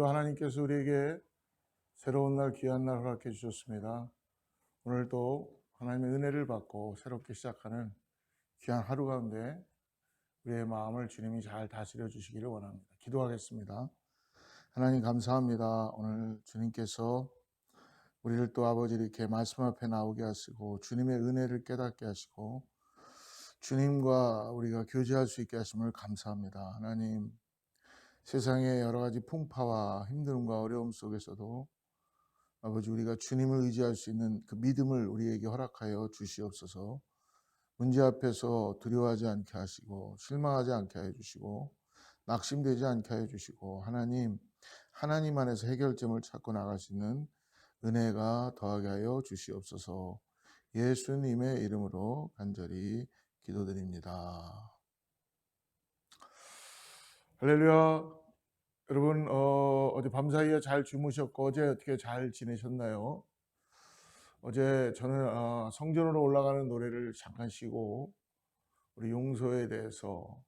하나님께서 우리에게 새로운 날, 귀한 날 허락해 주셨습니다. 오늘도 하나님의 은혜를 받고 새롭게 시작하는 귀한 하루 가운데 우리의 마음을 주님이 잘 다스려 주시기를 원합니다. 기도하겠습니다. 하나님 감사합니다. 오늘 주님께서 우리를 또 아버지 이렇게 말씀 앞에 나오게 하시고 주님의 은혜를 깨닫게 하시고 주님과 우리가 교제할 수 있게 하심을 감사합니다. 하나님, 세상의 여러 가지 풍파와 힘듦과 어려움 속에서도 아버지 우리가 주님을 의지할 수 있는 그 믿음을 우리에게 허락하여 주시옵소서. 문제 앞에서 두려워하지 않게 하시고 실망하지 않게 해 주시고 낙심되지 않게 해 주시고 하나님 안에서 해결점을 찾고 나갈 수 있는 은혜가 더하게 하여 주시옵소서. 예수님의 이름으로 간절히 기도드립니다. 할렐루야. 여러분 어제 밤사이에 잘 주무셨고 어제 어떻게 잘 지내셨나요? 어제 저는 성전으로 올라가는 노래를 잠깐 쉬고 우리 용서에 대해서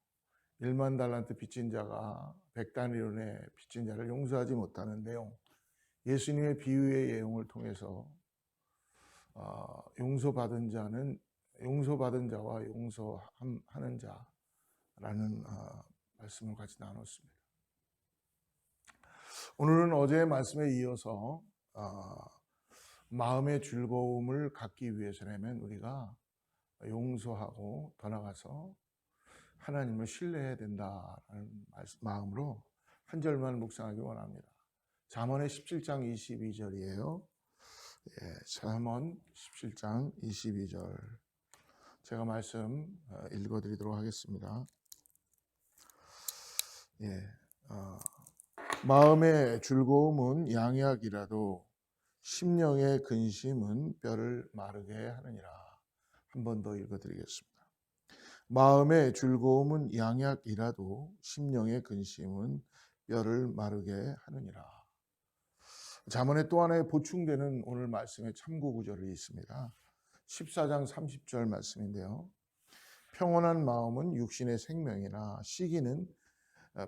1만 달란트 빚진 자가 100다니론의 빚진 자를 용서하지 못하는 내용, 예수님의 비유의 내용을 통해서 용서받은 자와 용서하는 자라는 말씀을 같이 나눴습니다. 오늘은 어제의 말씀에 이어서 마음의 즐거움을 갖기 위해서라면 우리가 용서하고 더 나아가서 하나님을 신뢰해야 된다는 마음으로 한 절만 묵상하기 원합니다. 잠언의 17장 22절이에요. 잠언 17장 22절 제가 말씀 읽어드리도록 하겠습니다. 마음의 즐거움은 양약이라도 심령의 근심은 뼈를 마르게 하느니라. 한 번 더 읽어드리겠습니다. 마음의 즐거움은 양약이라도 심령의 근심은 뼈를 마르게 하느니라. 잠언에 또 하나의 보충되는 오늘 말씀의 참고 구절이 있습니다. 14장 30절 말씀인데요. 평온한 마음은 육신의 생명이나 시기는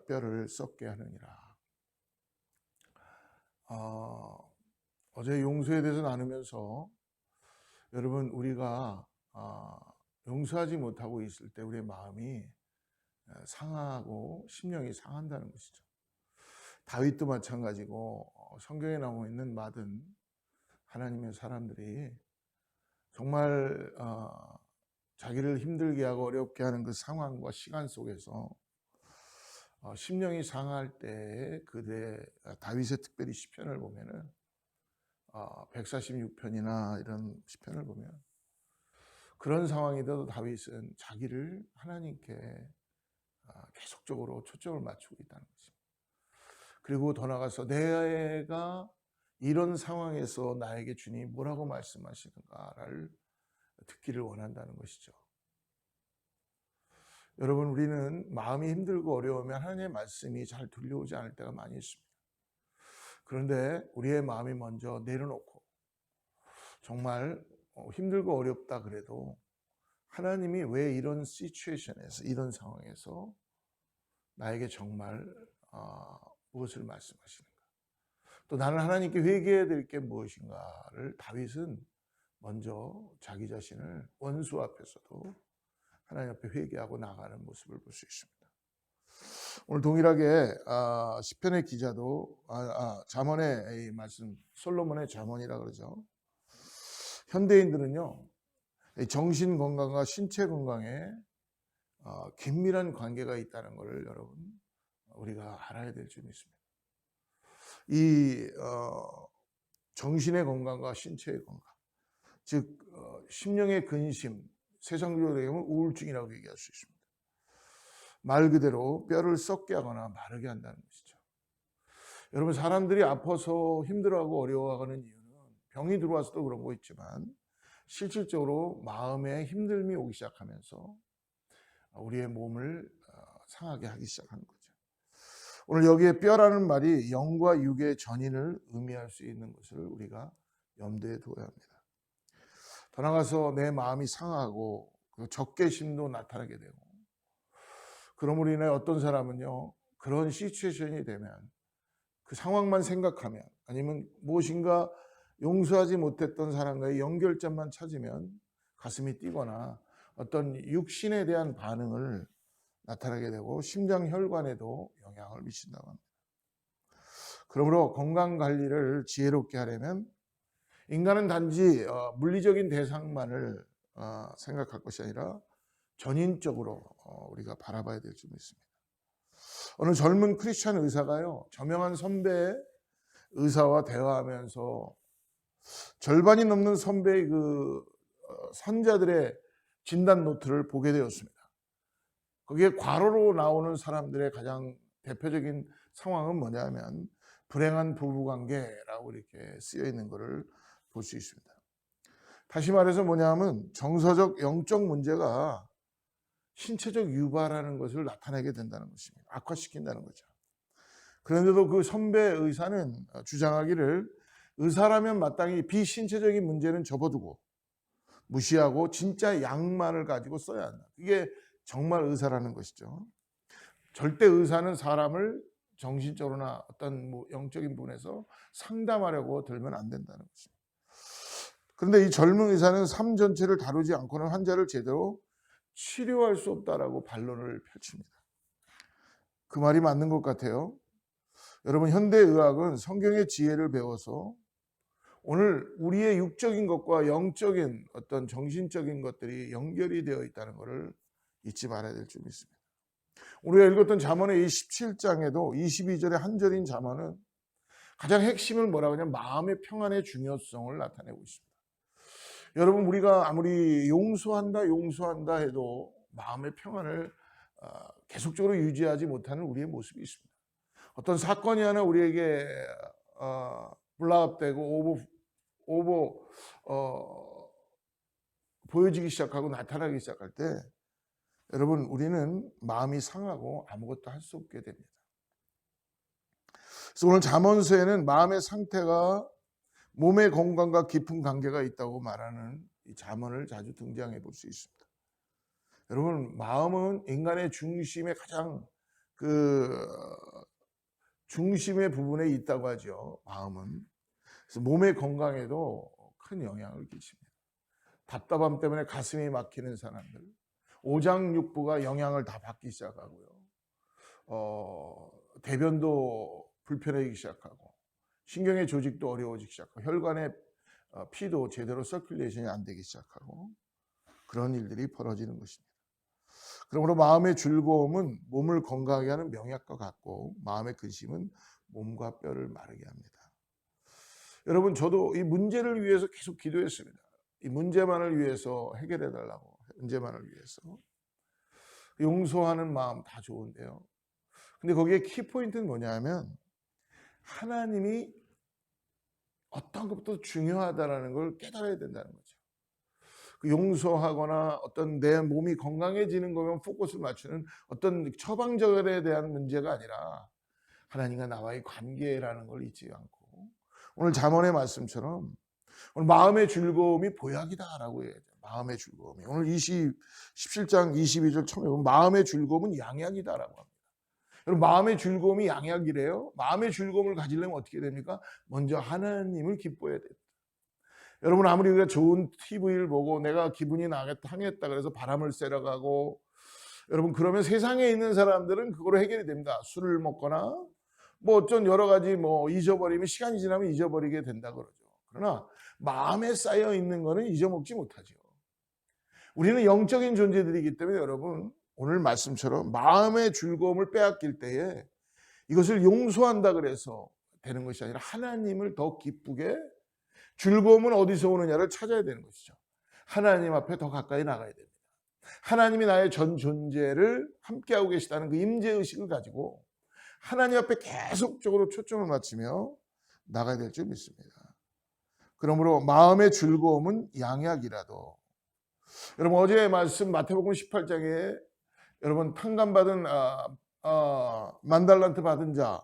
뼈를 썩게 하느니라. 어제 용서에 대해서 나누면서 여러분 우리가 용서하지 못하고 있을 때 우리의 마음이 상하고 심령이 상한다는 것이죠. 다윗도 마찬가지고 성경에 나와 있는 많은 하나님의 사람들이 정말 자기를 힘들게 하고 어렵게 하는 그 상황과 시간 속에서 심령이 상할 때 그대 다윗의 특별히 시편을 보면은 146편이나 이런 시편을 보면 그런 상황이라도 다윗은 자기를 하나님께 계속적으로 초점을 맞추고 있다는 것입니다. 그리고 더 나아가서 내가 이런 상황에서 나에게 주님이 뭐라고 말씀하시는가를 듣기를 원한다는 것이죠. 여러분, 우리는 마음이 힘들고 어려우면 하나님의 말씀이 잘 들려오지 않을 때가 많이 있습니다. 그런데 우리의 마음이 먼저 내려놓고 정말 힘들고 어렵다 그래도 하나님이 왜 이런 시츄에이션에서 이런 상황에서 나에게 정말 무엇을 말씀하시는가, 또 나는 하나님께 회개해야 될 게 무엇인가를 다윗은 먼저 자기 자신을 원수 앞에서도 하나님 앞에 회개하고 나가는 모습을 볼 수 있습니다. 오늘 동일하게 시편의 기자도 잠언의 말씀, 솔로몬의 잠언이라 그러죠. 현대인들은요, 정신 건강과 신체 건강에 긴밀한 관계가 있다는 것을 여러분 우리가 알아야 될 줄 믿습니다. 이 정신의 건강과 신체의 건강, 즉 심령의 근심, 세상적으로 얘기하면 우울증이라고 얘기할 수 있습니다. 말 그대로 뼈를 썩게 하거나 마르게 한다는 것이죠. 여러분, 사람들이 아파서 힘들어하고 어려워하는 이유는 병이 들어와서도 그런 거 있지만 실질적으로 마음에 힘듦이 오기 시작하면서 우리의 몸을 상하게 하기 시작하는 거죠. 오늘 여기에 뼈라는 말이 영과 육의 전인을 의미할 수 있는 것을 우리가 염두에 두어야 합니다. 더 나아가서 내 마음이 상하고 적개심도 나타나게 되고, 그러므로 인해 어떤 사람은요, 그런 시츄에이션이 되면 그 상황만 생각하면, 아니면 무엇인가 용서하지 못했던 사람과의 연결점만 찾으면 가슴이 뛰거나 어떤 육신에 대한 반응을 나타나게 되고 심장 혈관에도 영향을 미친다고 합니다. 그러므로 건강 관리를 지혜롭게 하려면 인간은 단지 물리적인 대상만을 생각할 것이 아니라 전인적으로 우리가 바라봐야 될 점이 있습니다. 어느 젊은 크리스찬 의사가요, 저명한 선배 의사와 대화하면서 절반이 넘는 선배의 그 선자들의 진단 노트를 보게 되었습니다. 거기에 괄호로 나오는 사람들의 가장 대표적인 상황은 뭐냐면 불행한 부부관계라고 이렇게 쓰여 있는 것을 볼 수 있습니다. 다시 말해서 뭐냐면 정서적 영적 문제가 신체적 유발하는 것을 나타내게 된다는 것입니다. 악화시킨다는 거죠. 그런데도 그 선배 의사는 주장하기를 의사라면 마땅히 비신체적인 문제는 접어두고 무시하고 진짜 양만을 가지고 써야 한다. 이게 정말 의사라는 것이죠. 절대 의사는 사람을 정신적으로나 어떤 영적인 부분에서 상담하려고 들면 안 된다는 것입니다. 그런데 이 젊은 의사는 삶 전체를 다루지 않고는 환자를 제대로 치료할 수 없다라고 반론을 펼칩니다. 그 말이 맞는 것 같아요. 여러분, 현대의학은 성경의 지혜를 배워서 오늘 우리의 육적인 것과 영적인 어떤 정신적인 것들이 연결이 되어 있다는 것을 잊지 말아야 될 줄 믿습니다. 우리가 읽었던 잠언의 이 17장에도 22절의 한 절인 잠언은 가장 핵심을 뭐라고 하냐면 마음의 평안의 중요성을 나타내고 있습니다. 여러분, 우리가 아무리 용서한다 해도 마음의 평안을 계속적으로 유지하지 못하는 우리의 모습이 있습니다. 어떤 사건이 하나 우리에게 블라업되고 보여지기 시작하고 나타나기 시작할 때 여러분, 우리는 마음이 상하고 아무것도 할 수 없게 됩니다. 그래서 오늘 잠언서에는 마음의 상태가 몸의 건강과 깊은 관계가 있다고 말하는 이 잠언을 자주 등장해 볼 수 있습니다. 여러분, 마음은 인간의 중심의 가장 중심의 부분에 있다고 하죠. 마음은. 그래서 몸의 건강에도 큰 영향을 끼칩니다. 답답함 때문에 가슴이 막히는 사람들, 오장육부가 영향을 다 받기 시작하고요. 대변도 불편해지기 시작하고 신경의 조직도 어려워지기 시작하고 혈관의 피도 제대로 서큘레이션이 안 되기 시작하고 그런 일들이 벌어지는 것입니다. 그러므로 마음의 즐거움은 몸을 건강하게 하는 명약과 같고 마음의 근심은 몸과 뼈를 마르게 합니다. 여러분, 저도 이 문제를 위해서 계속 기도했습니다. 이 문제만을 위해서 해결해 달라고, 문제만을 위해서. 용서하는 마음 다 좋은데요. 근데 거기에 키포인트는 뭐냐면 하나님이 어떤 것부터 중요하다는 걸 깨달아야 된다는 거죠. 용서하거나 어떤 내 몸이 건강해지는 거면 포커스를 맞추는 어떤 처방전에 대한 문제가 아니라 하나님과 나와의 관계라는 걸 잊지 않고 오늘 잠언의 말씀처럼 오늘 마음의 즐거움이 보약이다라고 해야죠. 마음의 즐거움이. 오늘 17장 22절 처음에 보면 마음의 즐거움은 양약이다라고 합니다. 여러분, 마음의 즐거움이 양약이래요. 마음의 즐거움을 가지려면 어떻게 됩니까? 먼저 하나님을 기뻐해야 돼요. 여러분, 아무리 우리가 좋은 TV를 보고 내가 기분이 상했다 그래서 바람을 쐬러 가고 여러분, 그러면 세상에 있는 사람들은 그거로 해결이 됩니다. 술을 먹거나 뭐 어쩐 여러 가지 잊어버리면 시간이 지나면 잊어버리게 된다 그러죠. 그러나 마음에 쌓여 있는 거는 잊어먹지 못하죠. 우리는 영적인 존재들이기 때문에 여러분, 오늘 말씀처럼 마음의 즐거움을 빼앗길 때에 이것을 용서한다 그래서 되는 것이 아니라 하나님을 더 기쁘게, 즐거움은 어디서 오느냐를 찾아야 되는 것이죠. 하나님 앞에 더 가까이 나가야 됩니다. 하나님이 나의 전 존재를 함께하고 계시다는 그 임재의식을 가지고 하나님 앞에 계속적으로 초점을 맞추며 나가야 될 줄 믿습니다. 그러므로 마음의 즐거움은 양약이라도, 여러분, 어제의 말씀 마태복음 18장에 여러분 탕감받은 만달란트 받은 자,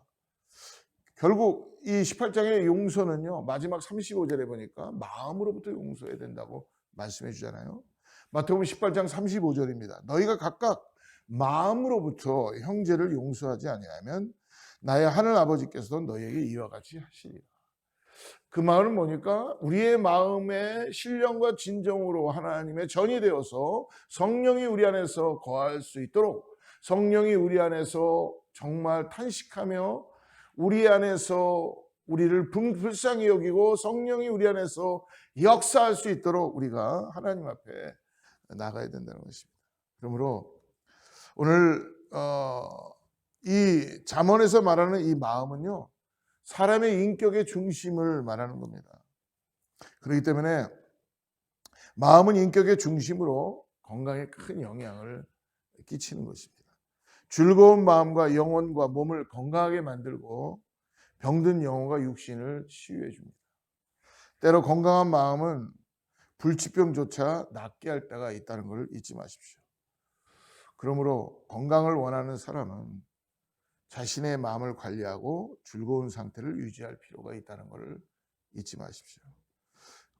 결국 이 18장의 용서는요, 마지막 35절에 보니까 마음으로부터 용서해야 된다고 말씀해 주잖아요. 마태복음 18장 35절입니다. 너희가 각각 마음으로부터 형제를 용서하지 아니하면 나의 하늘 아버지께서도 너희에게 이와 같이 하시리라. 그 말은 뭐니까 우리의 마음의 신령과 진정으로 하나님의 전이 되어서 성령이 우리 안에서 거할 수 있도록, 성령이 우리 안에서 정말 탄식하며 우리 안에서 우리를 불쌍히 여기고 성령이 우리 안에서 역사할 수 있도록 우리가 하나님 앞에 나가야 된다는 것입니다. 그러므로 오늘 이 잠언에서 말하는 이 마음은요, 사람의 인격의 중심을 말하는 겁니다. 그렇기 때문에 마음은 인격의 중심으로 건강에 큰 영향을 끼치는 것입니다. 즐거운 마음과 영혼과 몸을 건강하게 만들고 병든 영혼과 육신을 치유해 줍니다. 때로 건강한 마음은 불치병조차 낫게 할 때가 있다는 것을 잊지 마십시오. 그러므로 건강을 원하는 사람은 자신의 마음을 관리하고 즐거운 상태를 유지할 필요가 있다는 것을 잊지 마십시오.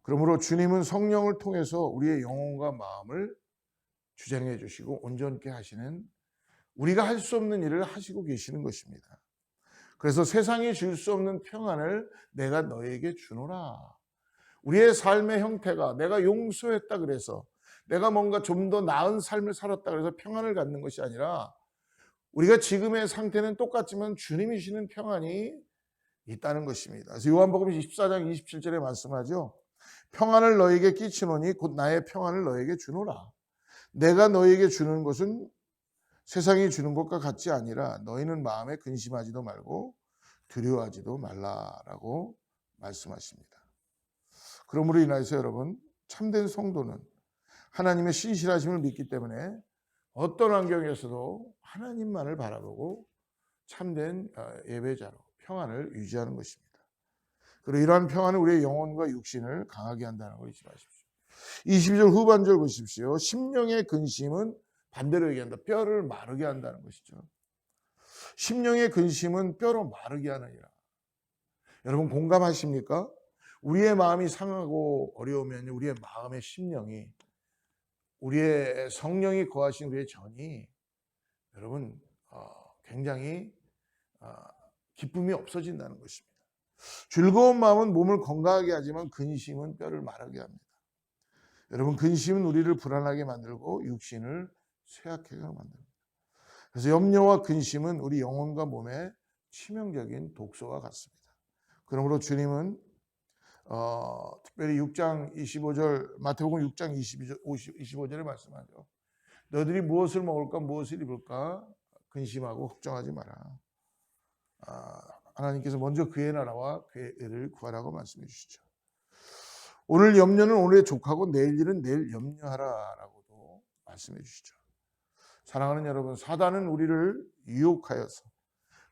그러므로 주님은 성령을 통해서 우리의 영혼과 마음을 주장해 주시고 온전케 하시는, 우리가 할 수 없는 일을 하시고 계시는 것입니다. 그래서 세상이 줄 수 없는 평안을 내가 너에게 주노라. 우리의 삶의 형태가 내가 용서했다 그래서, 내가 뭔가 좀 더 나은 삶을 살았다 그래서 평안을 갖는 것이 아니라, 우리가 지금의 상태는 똑같지만 주님이 주시는 평안이 있다는 것입니다. 그래서 요한복음 14장 27절에 말씀하죠. 평안을 너에게 끼치노니 곧 나의 평안을 너에게 주노라. 내가 너에게 주는 것은 세상이 주는 것과 같지 아니라 너희는 마음에 근심하지도 말고 두려워하지도 말라라고 말씀하십니다. 그러므로 인하여서 여러분, 참된 성도는 하나님의 신실하심을 믿기 때문에 어떤 환경에서도 하나님만을 바라보고 참된 예배자로 평안을 유지하는 것입니다. 그리고 이러한 평안은 우리의 영혼과 육신을 강하게 한다는 걸 잊지 마십시오. 22절 후반절 보십시오. 심령의 근심은 반대로 얘기한다. 뼈를 마르게 한다는 것이죠. 심령의 근심은 뼈로 마르게 하느니라. 여러분 공감하십니까? 우리의 마음이 상하고 어려우면 우리의 마음의 심령이, 우리의 성령이 거하신 우리의 전이 여러분 굉장히 기쁨이 없어진다는 것입니다. 즐거운 마음은 몸을 건강하게 하지만 근심은 뼈를 마르게 합니다. 여러분 근심은 우리를 불안하게 만들고 육신을 쇠약하게 만듭니다. 그래서 염려와 근심은 우리 영혼과 몸에 치명적인 독소와 같습니다. 그러므로 주님은 특별히 6장 25절, 마태복음 6장 25절에 말씀하죠. 너희들이 무엇을 먹을까 무엇을 입을까 근심하고 걱정하지 마라. 하나님께서 먼저 그의 나라와 그의 의를 구하라고 말씀해 주시죠. 오늘 염려는 오늘의 족하고 내일 일은 내일 염려하라라고도 말씀해 주시죠. 사랑하는 여러분, 사단은 우리를 유혹하여서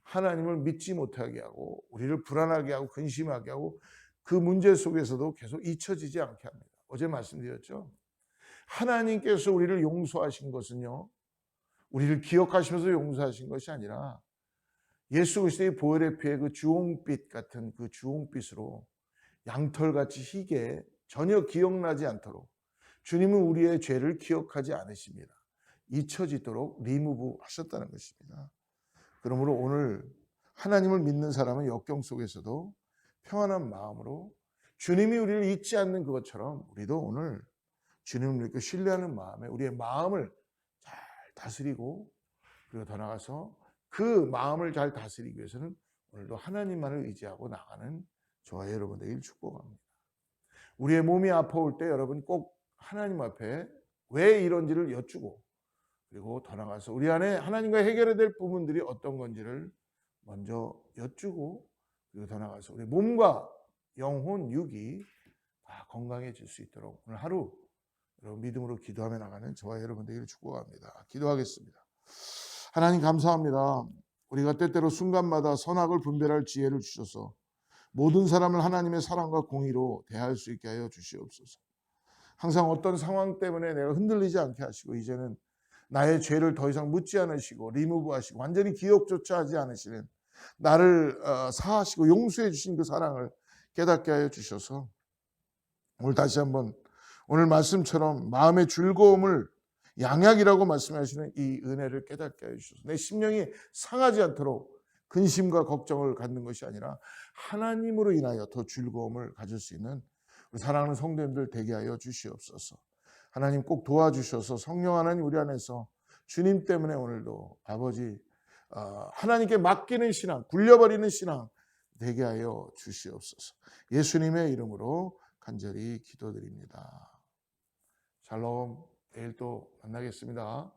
하나님을 믿지 못하게 하고 우리를 불안하게 하고 근심하게 하고 그 문제 속에서도 계속 잊혀지지 않게 합니다. 어제 말씀드렸죠. 하나님께서 우리를 용서하신 것은요, 우리를 기억하시면서 용서하신 것이 아니라 예수 그리스도의 보혈의 피에 그 주홍빛 같은 그 주홍빛으로 양털같이 희게 전혀 기억나지 않도록 주님은 우리의 죄를 기억하지 않으십니다. 잊혀지도록 리무브 하셨다는 것입니다. 그러므로 오늘 하나님을 믿는 사람은 역경 속에서도 평안한 마음으로 주님이 우리를 잊지 않는 그것처럼 우리도 오늘 주님을 믿고 신뢰하는 마음에 우리의 마음을 잘 다스리고, 그리고 더 나아가서 그 마음을 잘 다스리기 위해서는 오늘도 하나님만을 의지하고 나가는 저와 여러분 되길 축복합니다. 우리의 몸이 아파올 때 여러분 꼭 하나님 앞에 왜 이런지를 여쭈고, 그리고 더 나아가서 우리 안에 하나님과 해결해야 될 부분들이 어떤 건지를 먼저 여쭈고, 그리고 더 나아가서 우리 몸과 영혼, 육이 다 건강해질 수 있도록 오늘 하루 여러분 믿음으로 기도하며 나가는 저와 여러분 되기를 축복합니다. 기도하겠습니다. 하나님 감사합니다. 우리가 때때로 순간마다 선악을 분별할 지혜를 주셔서 모든 사람을 하나님의 사랑과 공의로 대할 수 있게 하여 주시옵소서. 항상 어떤 상황 때문에 내가 흔들리지 않게 하시고 이제는 나의 죄를 더 이상 묻지 않으시고 리무브하시고 완전히 기억조차 하지 않으시는 나를 사하시고 용서해 주신 그 사랑을 깨닫게 하여 주셔서 오늘 다시 한번 오늘 말씀처럼 마음의 즐거움을 양약이라고 말씀하시는 이 은혜를 깨닫게 하여 주셔서 내 심령이 상하지 않도록 근심과 걱정을 갖는 것이 아니라 하나님으로 인하여 더 즐거움을 가질 수 있는 우리 사랑하는 성도님들 되게 하여 주시옵소서. 하나님 꼭 도와주셔서 성령 하나님 우리 안에서 주님 때문에 오늘도 아버지 하나님께 맡기는 신앙, 굴려버리는 신앙 되게 하여 주시옵소서. 예수님의 이름으로 간절히 기도드립니다. 샬롬. 내일 또 만나겠습니다.